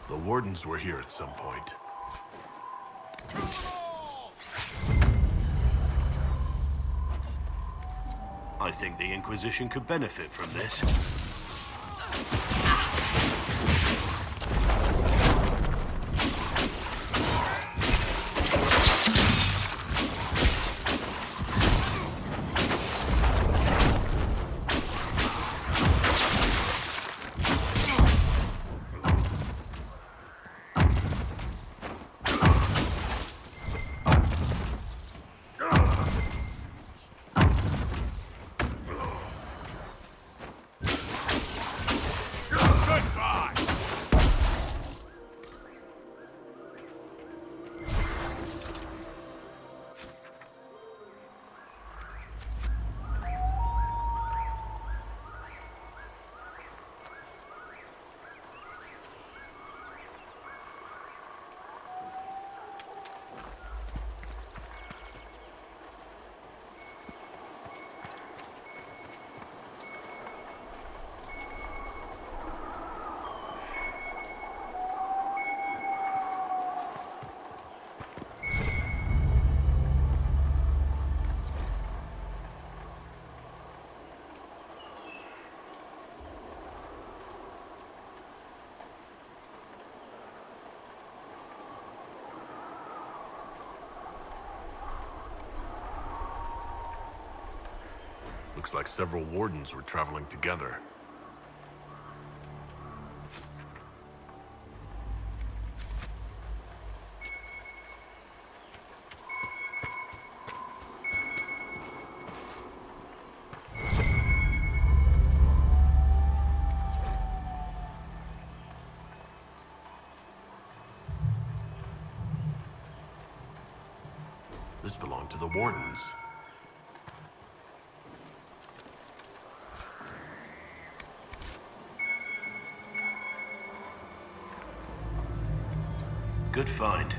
The wardens were here at some point. I think the Inquisition could benefit from this. Looks like several wardens were traveling together. This belonged to the wardens. Good find.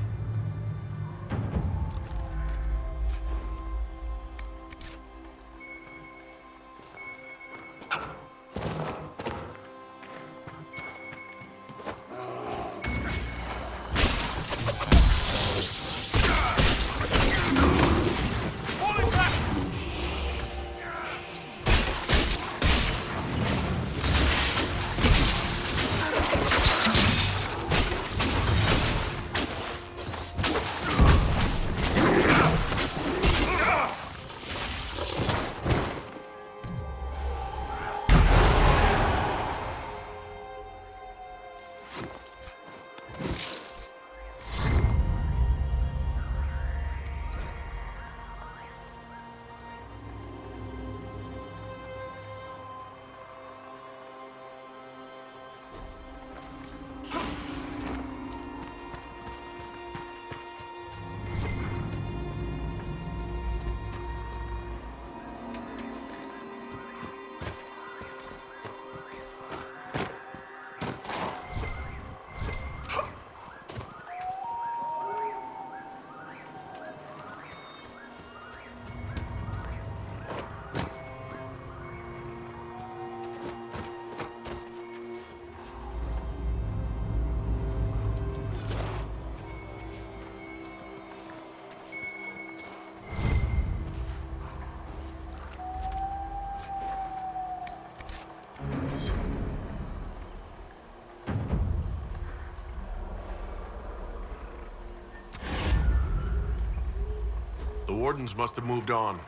The wardens must have moved on.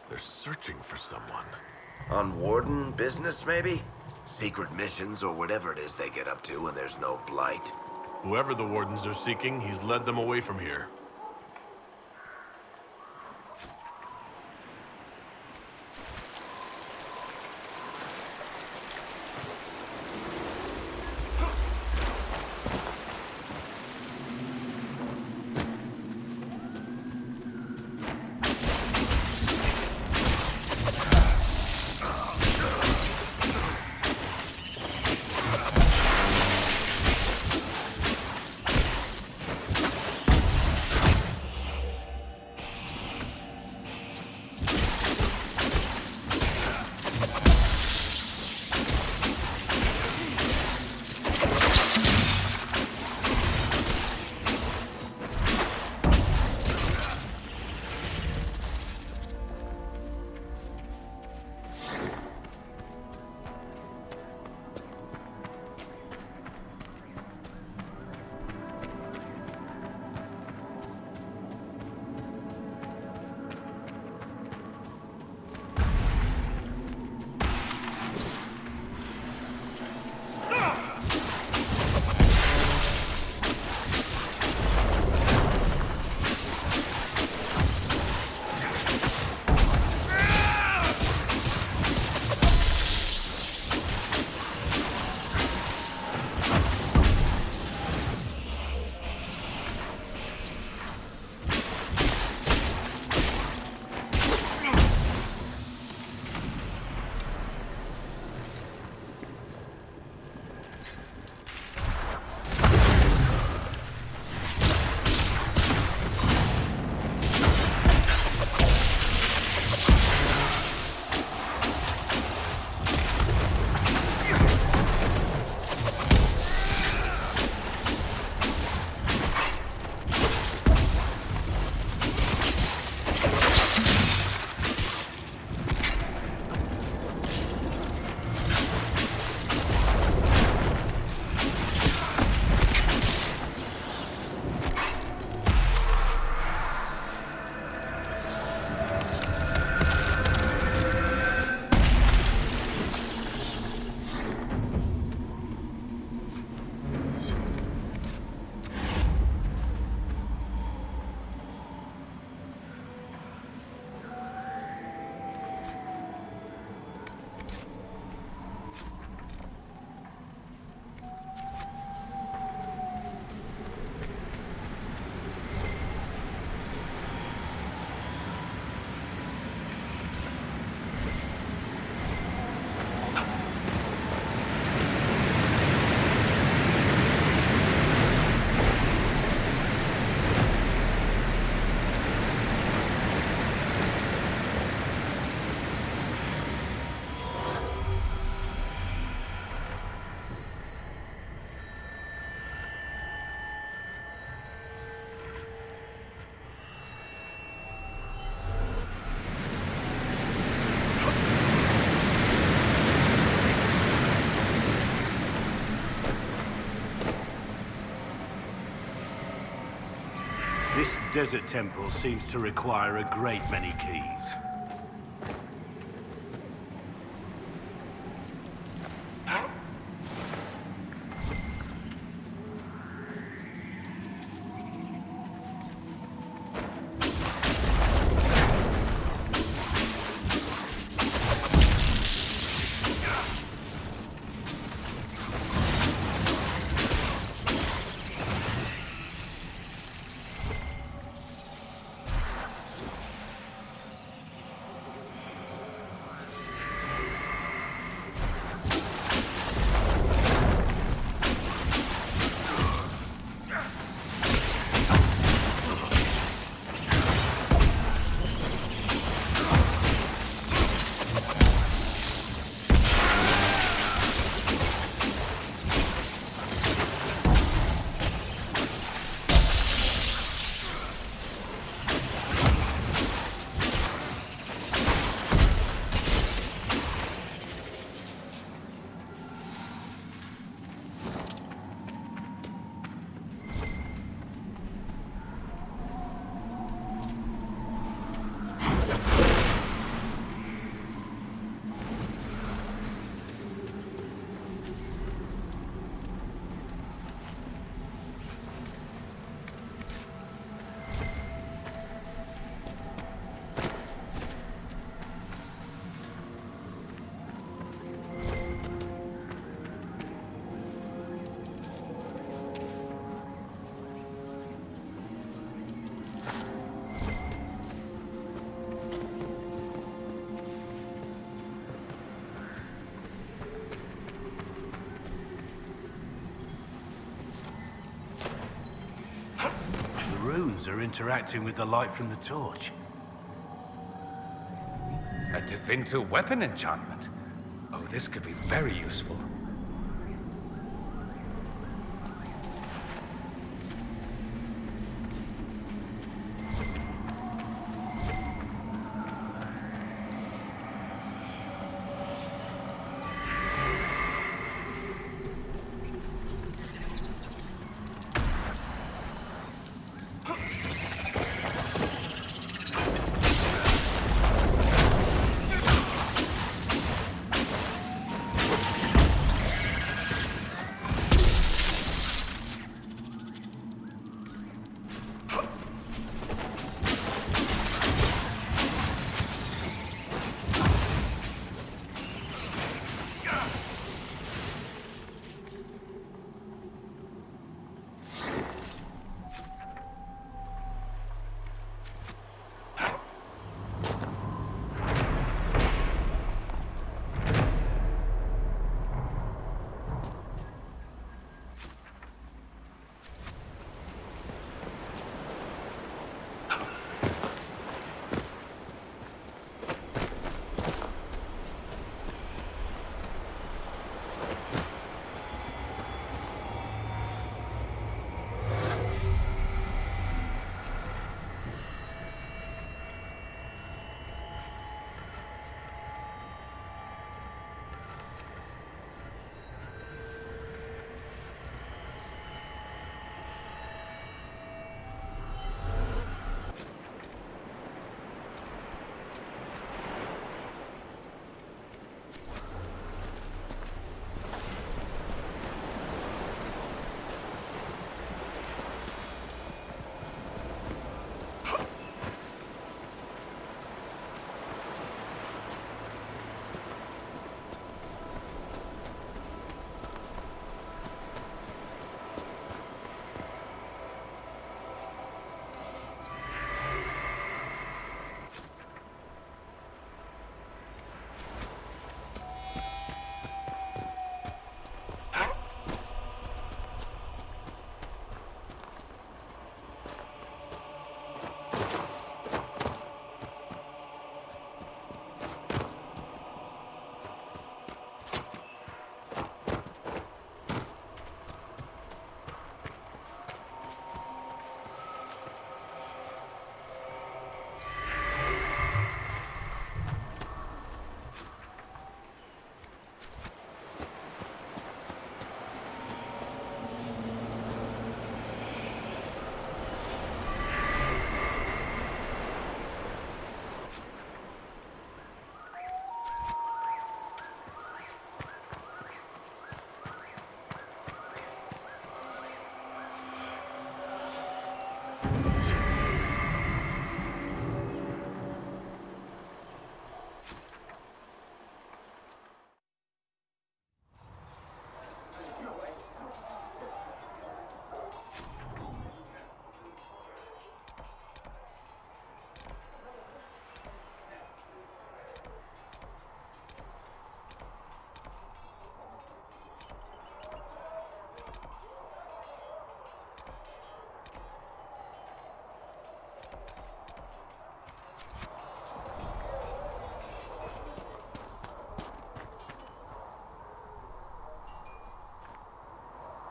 They're searching for someone. On warden business, maybe? Secret missions or whatever it is they get up to when there's no blight. Whoever the wardens are seeking, he's led them away from here. This desert temple seems to require a great many keys. The runes are interacting with the light from the torch. A Divinter weapon enchantment. Oh, this could be very useful.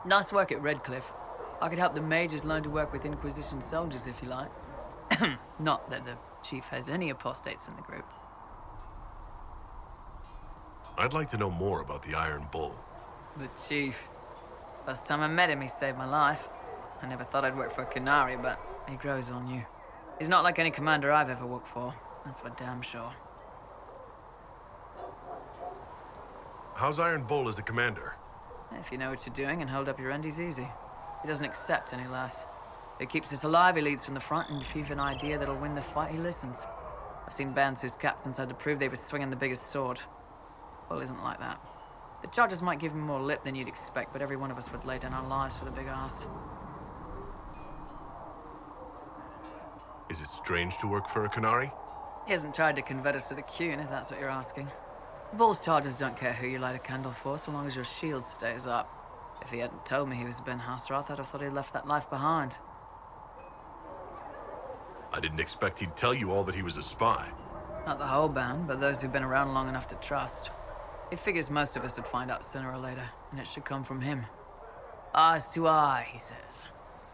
Nice work at Redcliffe. I could help the mages learn to work with Inquisition soldiers if you like. Not that the chief has any apostates in the group. I'd like to know more about the Iron Bull. The chief. Last time I met him, he saved my life. I never thought I'd work for a Canary, but he grows on you. He's not like any commander I've ever worked for. That's for damn sure. How's Iron Bull as a commander? If you know what you're doing and hold up your end, he's easy. He doesn't accept any less. If it keeps us alive, he leads from the front, and if you've an idea that'll win the fight, he listens. I've seen bands whose captains had to prove they were swinging the biggest sword. Bull isn't like that. The charges might give him more lip than you'd expect, but every one of us would lay down our lives for the big ass. Is it strange to work for a Canary? He hasn't tried to convert us to the Qun, if that's what you're asking. Bull's charges don't care who you light a candle for, so long as your shield stays up. If he hadn't told me he was Ben Hasrath, I'd have thought he'd left that life behind. I didn't expect he'd tell you all that he was a spy. Not the whole band, but those who've been around long enough to trust. He figures most of us would find out sooner or later, and it should come from him. Eyes to eye, he says.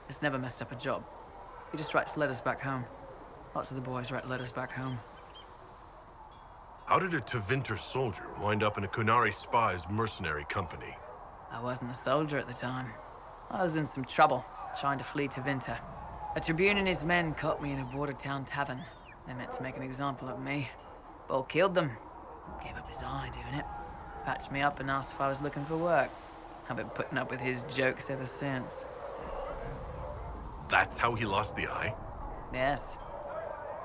It's never messed up a job. He just writes letters back home. Lots of the boys write letters back home. How did a Tevinter soldier wind up in a Canary spy's mercenary company? I wasn't a soldier at the time. I was in some trouble, trying to flee to Vinter. A Tribune and his men caught me in a border town tavern. They meant to make an example of me. Bull killed them. Gave up his eye doing it. Patched me up and asked if I was looking for work. I've been putting up with his jokes ever since. That's how he lost the eye? Yes.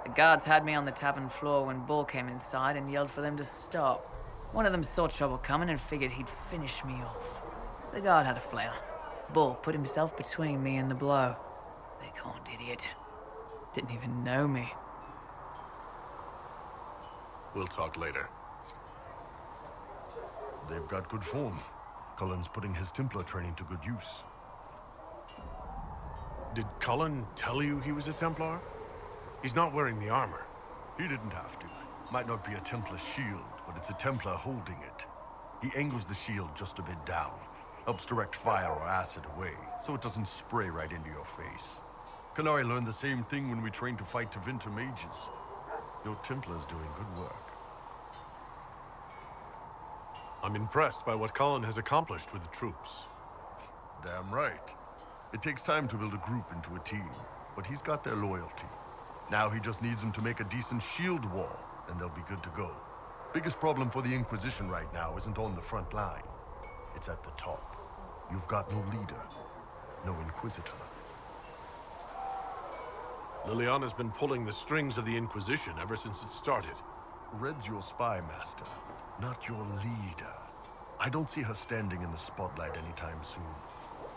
The guards had me on the tavern floor when Bull came inside and yelled for them to stop. One of them saw trouble coming and figured he'd finish me off. The guard had a flare. Bull put himself between me and the blow. Big horned idiot. Didn't even know me. We'll talk later. They've got good form. Cullen's putting his Templar training to good use. Did Cullen tell you he was a Templar? He's not wearing the armor. He didn't have to. Might not be a Templar shield, but it's a Templar holding it. He angles the shield just a bit down. Helps direct fire or acid away, so it doesn't spray right into your face. Canary learned the same thing when we trained to fight Tevinter mages. Your Templar's doing good work. I'm impressed by what Cullen has accomplished with the troops. Damn right. It takes time to build a group into a team, but he's got their loyalty. Now he just needs them to make a decent shield wall, and they'll be good to go. Biggest problem for the Inquisition right now isn't on the front line. It's at the top. You've got no leader, no Inquisitor. Liliana's been pulling the strings of the Inquisition ever since it started. Red's your spy master, not your leader. I don't see her standing in the spotlight anytime soon.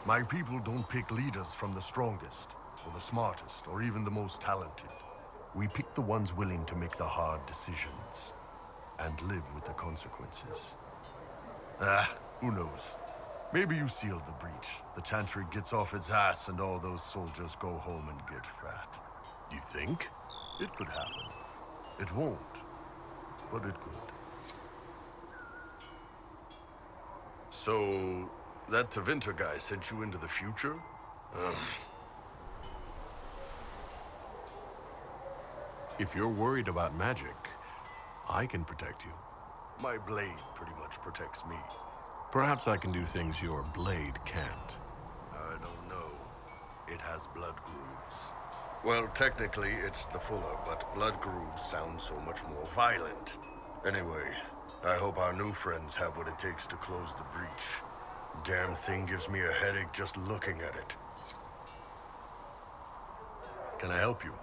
My people don't pick leaders from the strongest, or the smartest, or even the most talented. We pick the ones willing to make the hard decisions, and live with the consequences. Who knows? Maybe you sealed the breach. The Chantry gets off its ass and all those soldiers go home and get fat. You think? It could happen. It won't, but it could. So, that Tevinter guy sent you into the future? If you're worried about magic, I can protect you. My blade pretty much protects me. Perhaps I can do things your blade can't. I don't know. It has blood grooves. Well, technically, it's the fuller, but blood grooves sound so much more violent. Anyway, I hope our new friends have what it takes to close the breach. Damn thing gives me a headache just looking at it. Can I help you?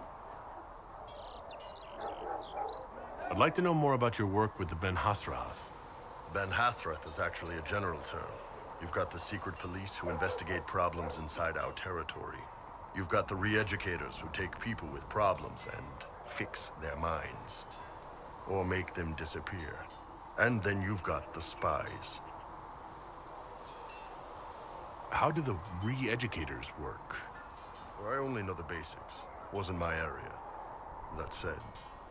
I'd like to know more about your work with the Ben Hasrath. Ben Hasrath is actually a general term. You've got the secret police who investigate problems inside our territory. You've got the re-educators who take people with problems and fix their minds. Or make them disappear. And then you've got the spies. How do the re-educators work? I only know the basics. Wasn't my area. That said,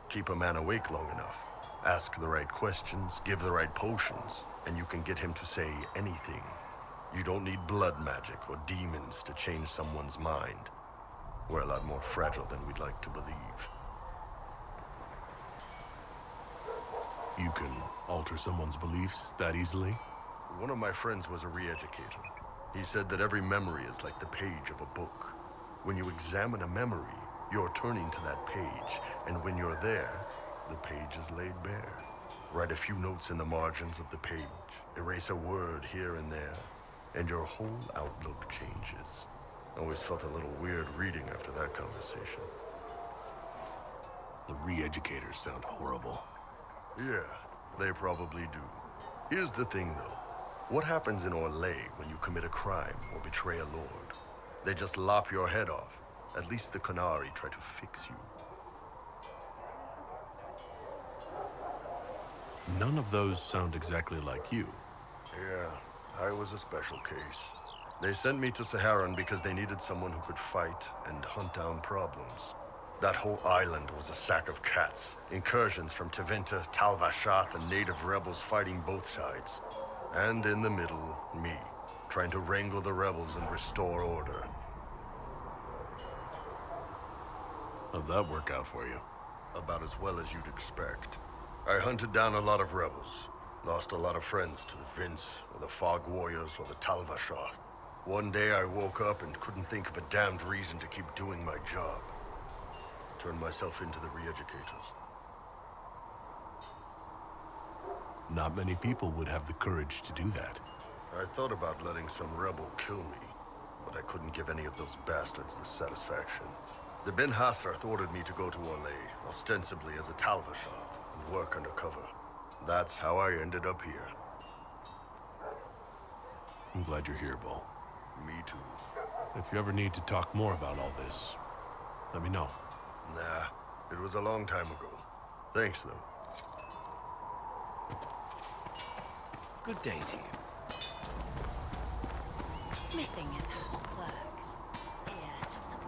keep a man awake long enough. Ask the right questions, give the right potions, and you can get him to say anything. You don't need blood magic or demons to change someone's mind. We're a lot more fragile than we'd like to believe. You can alter someone's beliefs that easily? One of my friends was a re-educator. He said that every memory is like the page of a book. When you examine a memory, you're turning to that page, and when you're there, the page is laid bare. Write a few notes in the margins of the page, erase a word here and there, and your whole outlook changes. Always felt a little weird reading after that conversation. The re-educators sound horrible. Yeah, they probably do. Here's the thing, though. What happens in Orlais when you commit a crime or betray a lord? They just lop your head off. At least the Qunari try to fix you. None of those sound exactly like you. Yeah, I was a special case. They sent me to Saharan because they needed someone who could fight and hunt down problems. That whole island was a sack of cats. Incursions from Tevinter, Tal Vashath, and native rebels fighting both sides. And in the middle, me, trying to wrangle the rebels and restore order. How'd that work out for you? About as well as you'd expect. I hunted down a lot of rebels. Lost a lot of friends to the Vince, or the Fog Warriors, or the Tal Vashath. One day I woke up and couldn't think of a damned reason to keep doing my job. Turned myself into the re-educators. Not many people would have the courage to do that. I thought about letting some rebel kill me, but I couldn't give any of those bastards the satisfaction. The Ben Hassarth ordered me to go to Orlais, ostensibly as a Tal Vashath, and work undercover. That's how I ended up here. I'm glad you're here, Bull. Me too. If you ever need to talk more about all this, let me know. Nah, it was a long time ago. Thanks, though. Good day to you. Smithing is hard work. Here, have some.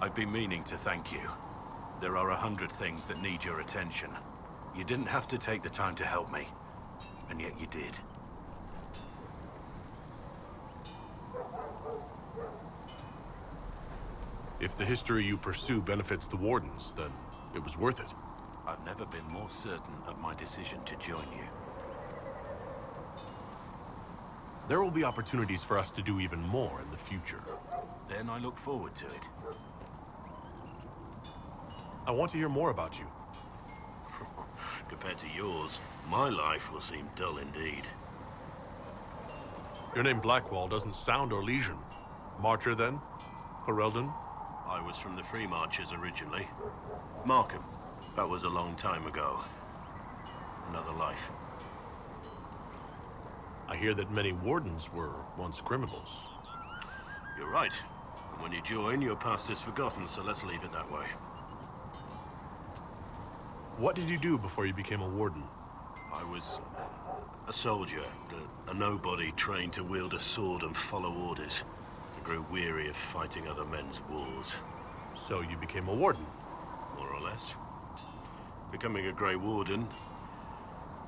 I've been meaning to thank you. There are 100 things that need your attention. You didn't have to take the time to help me, and yet you did. If the history you pursue benefits the Wardens, then it was worth it. I've never been more certain of my decision to join you. There will be opportunities for us to do even more in the future. Then I look forward to it. I want to hear more about you. Compared to yours, my life will seem dull indeed. Your name Blackwall doesn't sound Orlesian. Marcher, then? Ferelden? I was from the Free Marchers originally. Markham. That was a long time ago. Another life. I hear that many Wardens were once criminals. You're right. And when you join, your past is forgotten, so let's leave it that way. What did you do before you became a Warden? I was a soldier, a nobody trained to wield a sword and follow orders. I grew weary of fighting other men's wars. So you became a Warden? More or less. Becoming a Grey Warden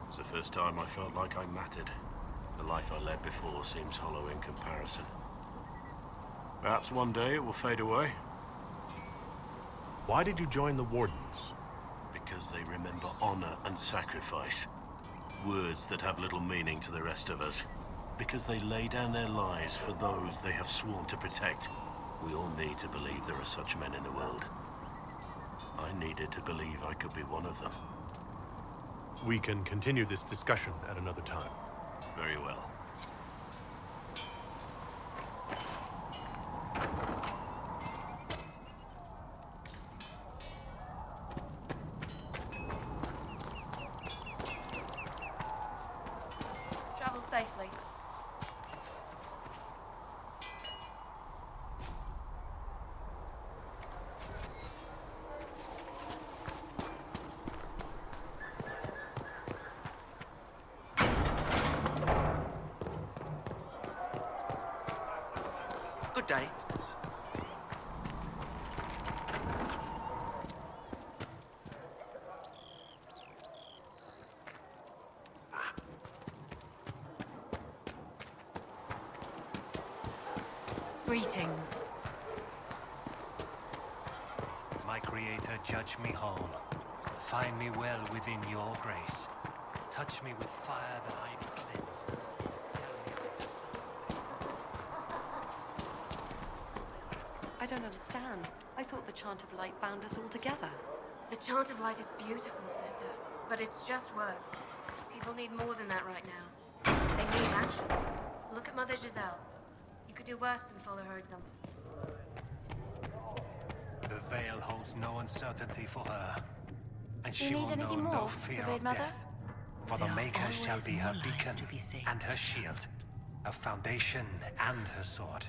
was the first time I felt like I mattered. The life I led before seems hollow in comparison. Perhaps one day it will fade away. Why did you join the Wardens? Because they remember honor and sacrifice. Words that have little meaning to the rest of us. Because they lay down their lives for those they have sworn to protect. We all need to believe there are such men in the world. I needed to believe I could be one of them. We can continue this discussion at another time. Very well. Travel safely. Good day. Greetings. My creator, judge me whole. Find me well within your grace. Touch me with fire that I be cleansed. I don't understand. I thought the Chant of Light bound us all together. The Chant of Light is beautiful, sister, but it's just words. People need more than that right now. They need action. Look at Mother Giselle. You could do worse than follow her example. The veil holds no uncertainty for her, and Do you she need will know anything no more, fear Revered of Mother? death. For the There are Maker shall always be her more lives beacon to be saved. and her shield, her foundation and her sword.